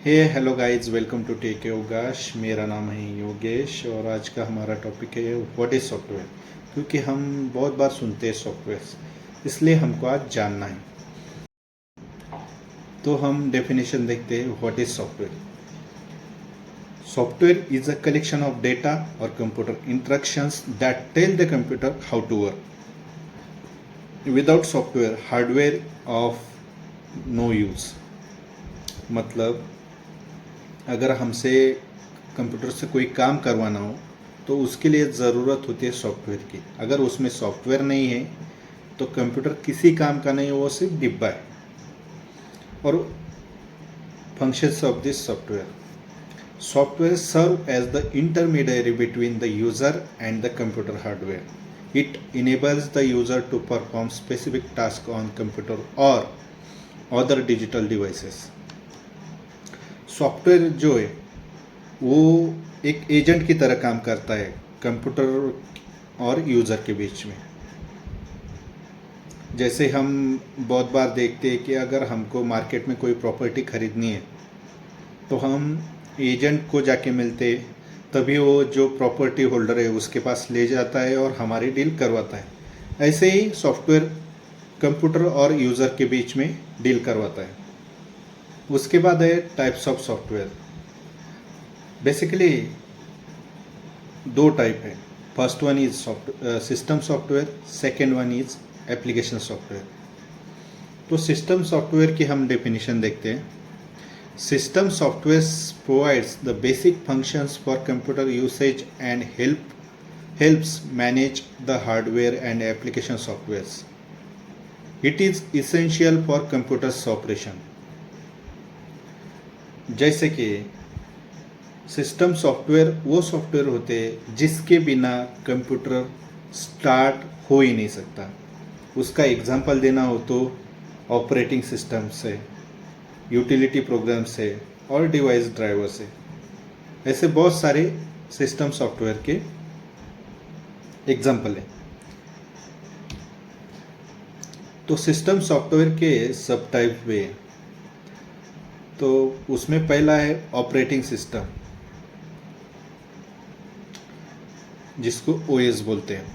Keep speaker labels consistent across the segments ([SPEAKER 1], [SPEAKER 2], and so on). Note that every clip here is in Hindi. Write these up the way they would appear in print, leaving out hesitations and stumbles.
[SPEAKER 1] Hey hello guys, welcome to tech Yogash. मेरा नाम है योगेश और आज का हमारा टॉपिक है व्हाट इज़ सॉफ्टवेयर। क्योंकि हम बहुत बार सुनते हैं सॉफ्टवेयर, इसलिए हमको आज जानना है। तो हम डेफिनेशन देखते हैं what is software. Software is a collection of data और computer instructions that tell the computer how to work. Without software hardware of no use. मतलब अगर हमसे कंप्यूटर से कोई काम करवाना हो तो उसके लिए ज़रूरत होती है सॉफ्टवेयर की। अगर उसमें सॉफ्टवेयर नहीं है तो कंप्यूटर किसी काम का नहीं, वो सिर्फ डिब्बा है। और functions of this software serve as the intermediary between the user and the computer hardware. It enables the user to perform specific task on computer और अदर डिजिटल डिवाइसेस। सॉफ्टवेयर जो है वो एक एजेंट की तरह काम करता है कंप्यूटर और यूज़र के बीच में। जैसे हम बहुत बार देखते हैं कि अगर हमको मार्केट में कोई प्रॉपर्टी खरीदनी है तो हम एजेंट को जाके मिलते, तभी वो जो प्रॉपर्टी होल्डर है उसके पास ले जाता है और हमारी डील करवाता है। ऐसे ही सॉफ्टवेयर कंप्यूटर और यूज़र के बीच में डील करवाता है। उसके बाद है टाइप्स ऑफ सॉफ्टवेयर। बेसिकली दो टाइप है। First one is system software, second one is application software. तो सिस्टम सॉफ्टवेयर की हम डेफिनेशन देखते हैं। System software provides the basic functions for computer usage and helps manage the hardware and application softwares. It is essential for computers operation. जैसे कि सिस्टम सॉफ्टवेयर वो सॉफ्टवेयर होते हैं जिसके बिना कंप्यूटर स्टार्ट हो ही नहीं सकता। उसका एग्जांपल देना हो तो ऑपरेटिंग सिस्टम से, यूटिलिटी प्रोग्राम से और डिवाइस ड्राइवर से। ऐसे बहुत सारे सिस्टम सॉफ्टवेयर के एग्जांपल हैं। तो सिस्टम सॉफ्टवेयर के सब टाइप हुए। तो उसमें पहला है ऑपरेटिंग सिस्टम, जिसको ओएस बोलते हैं।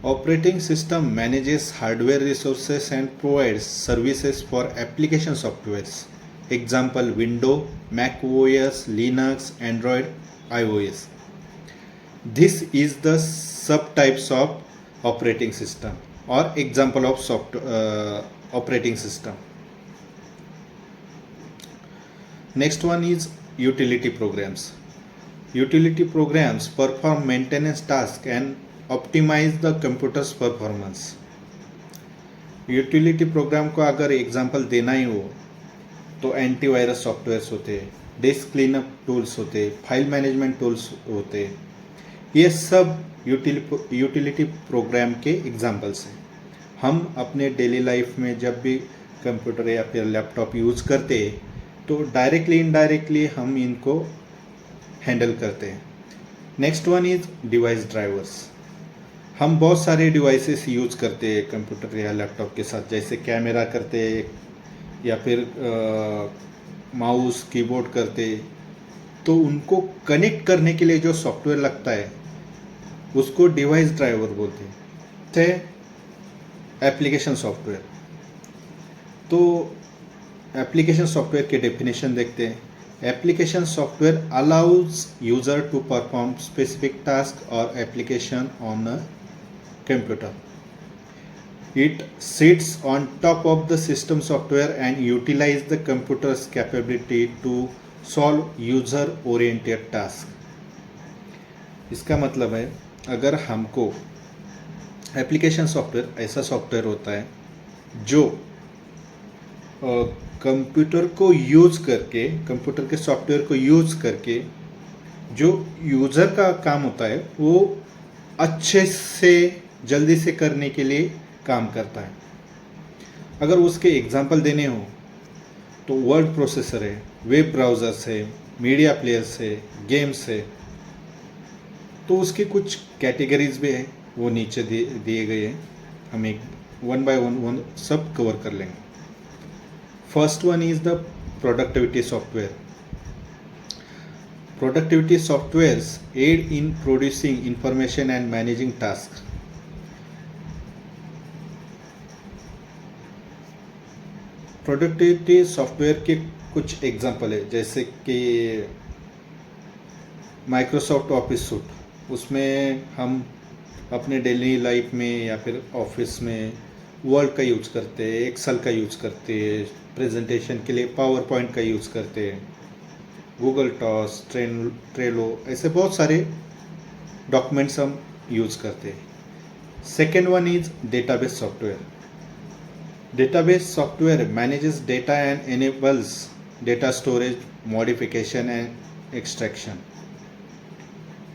[SPEAKER 1] Operating system manages hardware resources and provides services for application softwares. Example window, Mac OS, Linux, Android, iOS. This is the sub types of operating system और example of operating system. Next one is utility programs. Utility programs perform maintenance tasks and optimize the computer's performance. Utility programme को अगर एग्जांपल देना ही हो तो एंटीवायरस सॉफ्टवेयर्स होते, डिस्क क्लीनअप टूल्स होते, फाइल मैनेजमेंट टूल्स होते। ये सब यूटिलिटी प्रोग्राम के एग्जांपल्स हैं। हम अपने डेली लाइफ में जब भी कंप्यूटर या फिर लैपटॉप यूज़ करते हैं तो डायरेक्टली इनडायरेक्टली हम इनको हैंडल करते हैं। Next one is device drivers. हम बहुत सारे डिवाइसेस यूज़ करते हैं कंप्यूटर या लैपटॉप के साथ, जैसे कैमरा करते या फिर माउस कीबोर्ड करते। तो उनको कनेक्ट करने के लिए जो सॉफ्टवेयर लगता है उसको डिवाइस ड्राइवर बोलते हैं। Application software. तो एप्लीकेशन सॉफ्टवेयर के डेफिनेशन देखते हैं। Application software allows user to perform specific task और application on a computer. It sits on top of the system software and utilize the computer's capability to solve user oriented task. इसका मतलब है अगर हमको एप्लीकेशन सॉफ्टवेयर ऐसा सॉफ्टवेयर होता है जो कंप्यूटर को यूज़ करके, कंप्यूटर के सॉफ्टवेयर को यूज़ करके जो यूज़र का काम होता है वो अच्छे से जल्दी से करने के लिए काम करता है। अगर उसके एग्जांपल देने हो तो वर्ड प्रोसेसर है, वेब ब्राउज़र्स है, मीडिया प्लेयर्स है, गेम्स है। तो उसकी कुछ कैटेगरीज भी है, वो नीचे दिए गए हैं। हम एक वन बाय वन सब कवर कर लेंगे। First one is the productivity software. Productivity softwares aid in producing information and managing tasks. Productivity software के कुछ एग्जांपल है, जैसे कि माइक्रोसॉफ्ट ऑफिस सूट, उसमें हम अपने डेली लाइफ में या फिर ऑफिस में वर्ड का यूज़ करते हैं, एक्सेल का यूज़ करते हैं, प्रेजेंटेशन के लिए पावर पॉइंट का यूज़ करते हैं, गूगल टॉस, ट्रेलो, ऐसे बहुत सारे डॉक्यूमेंट्स हम यूज़ करते हैं। Second one is database software. Database software manages data and enables data storage, modification and extraction.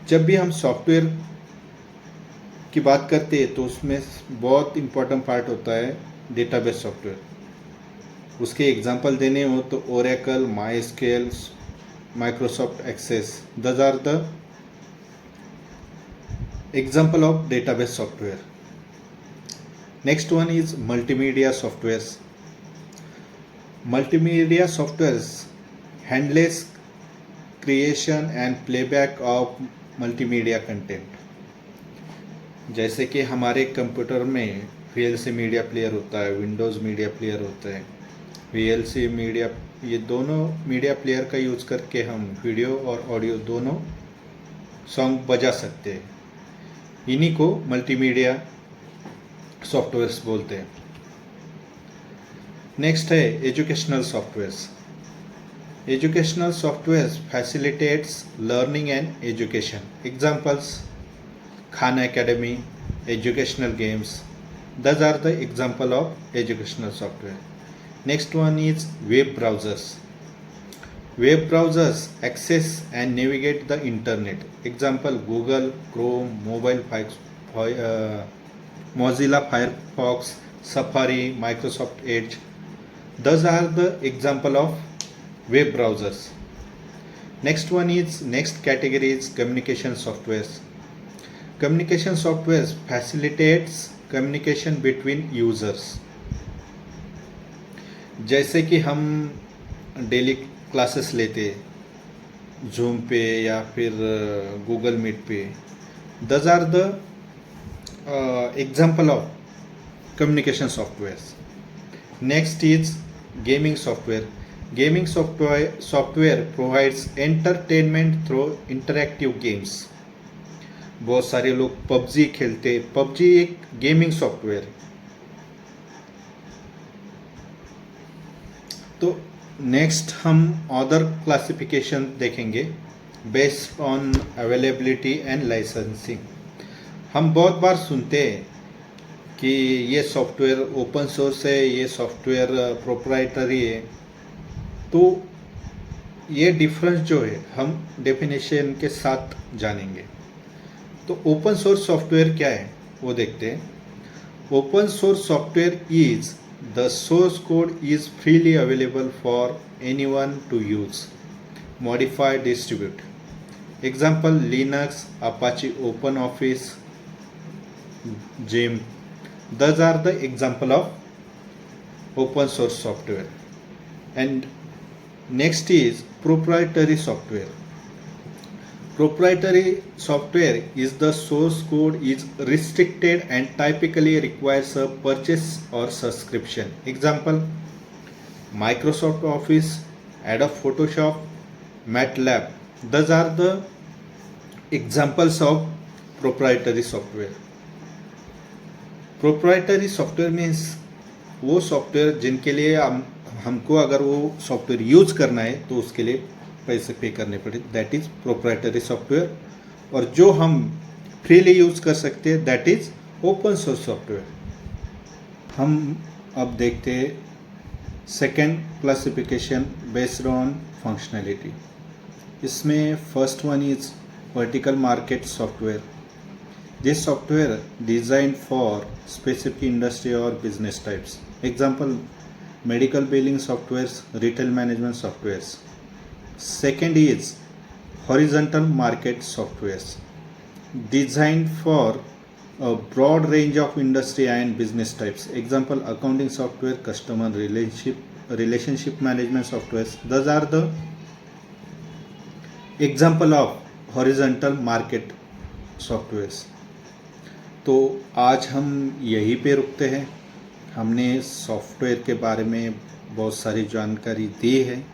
[SPEAKER 1] जब भी हम सॉफ्टवेयर की बात करते हैं तो उसमें बहुत इम्पोर्टेंट पार्ट होता है डेटाबेस सॉफ्टवेयर. उसके एग्जांपल देने हो तो Oracle, MySQL, Microsoft Access, these are the example of database software. Next one is multimedia softwares. Multimedia softwares handles creation and playback of multimedia content. जैसे कि हमारे कंप्यूटर में VLC मीडिया प्लेयर होता है, विंडोज़ मीडिया प्लेयर होता है, VLC मीडिया, ये दोनों मीडिया प्लेयर का यूज़ करके हम वीडियो और ऑडियो दोनों सॉन्ग बजा सकते हैं. इन्हीं को मल्टीमीडिया सॉफ्टवेयर्स बोलते हैं. नेक्स्ट है educational softwares. Educational softwares facilitates learning and education. Examples Khan academy, educational games, this are the example of educational software. Next one is web browsers. Web browsers access and navigate the internet. Example Google Chrome, mobile Mozilla Firefox, Safari, Microsoft Edge. Those are the example of web browsers. Next category is communication softwares. Communication softwares facilitates communication between users. जैसे कि हम डेली क्लासेस लेते जूम पे या फिर गूगल मीट पे, those are the example of communication softwares. Next is gaming software. Gaming software provides entertainment through interactive games. बहुत सारे लोग पबजी खेलते. पबजी एक गेमिंग सॉफ्टवेयर. तो नेक्स्ट हम अदर क्लासिफिकेशन देखेंगे based on availability and licensing. हम बहुत बार सुनते हैं कि ये सॉफ्टवेयर ओपन सोर्स है, ये सॉफ्टवेयर प्रोप्राइटरी है. तो ये डिफरेंस जो है हम डेफिनेशन के साथ जानेंगे. तो ओपन सोर्स सॉफ्टवेयर क्या है वो देखते हैं. Open source software is the source code is freely available for anyone to use, modify, distribute. Example Linux, Apache OpenOffice, GIMP. Those are the example of open source software. And next is proprietary software. Proprietary software is the source code is restricted and typically requires a purchase or subscription. Example Microsoft Office, Adobe Photoshop, MATLAB. Those are the examples of proprietary software. Proprietary software means वो सॉफ्टवेयर जिनके लिए हमको अगर वो सॉफ्टवेयर यूज़ करना है तो उसके लिए पैसे पे करने पड़े, दैट इज़ प्रोप्राइटरी सॉफ्टवेयर. और जो हम फ्रीली यूज़ कर सकते हैं that is open source software. हम अब देखते हैं second classification based on functionality. इसमें first one is vertical market software. This software designed for specific industry or business types. Example medical billing softwares, retail management softwares. Second is horizontal market softwares designed for a broad range of industry and business types. Example accounting software, customer relationship relationship management softwares. Those are the example of horizontal market softwares. तो आज हम यहीं पे रुकते हैं. हमने सॉफ्टवेयर के बारे में बहुत सारी जानकारी दी है.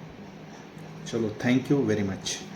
[SPEAKER 1] चलो, थैंक यू वेरी मच.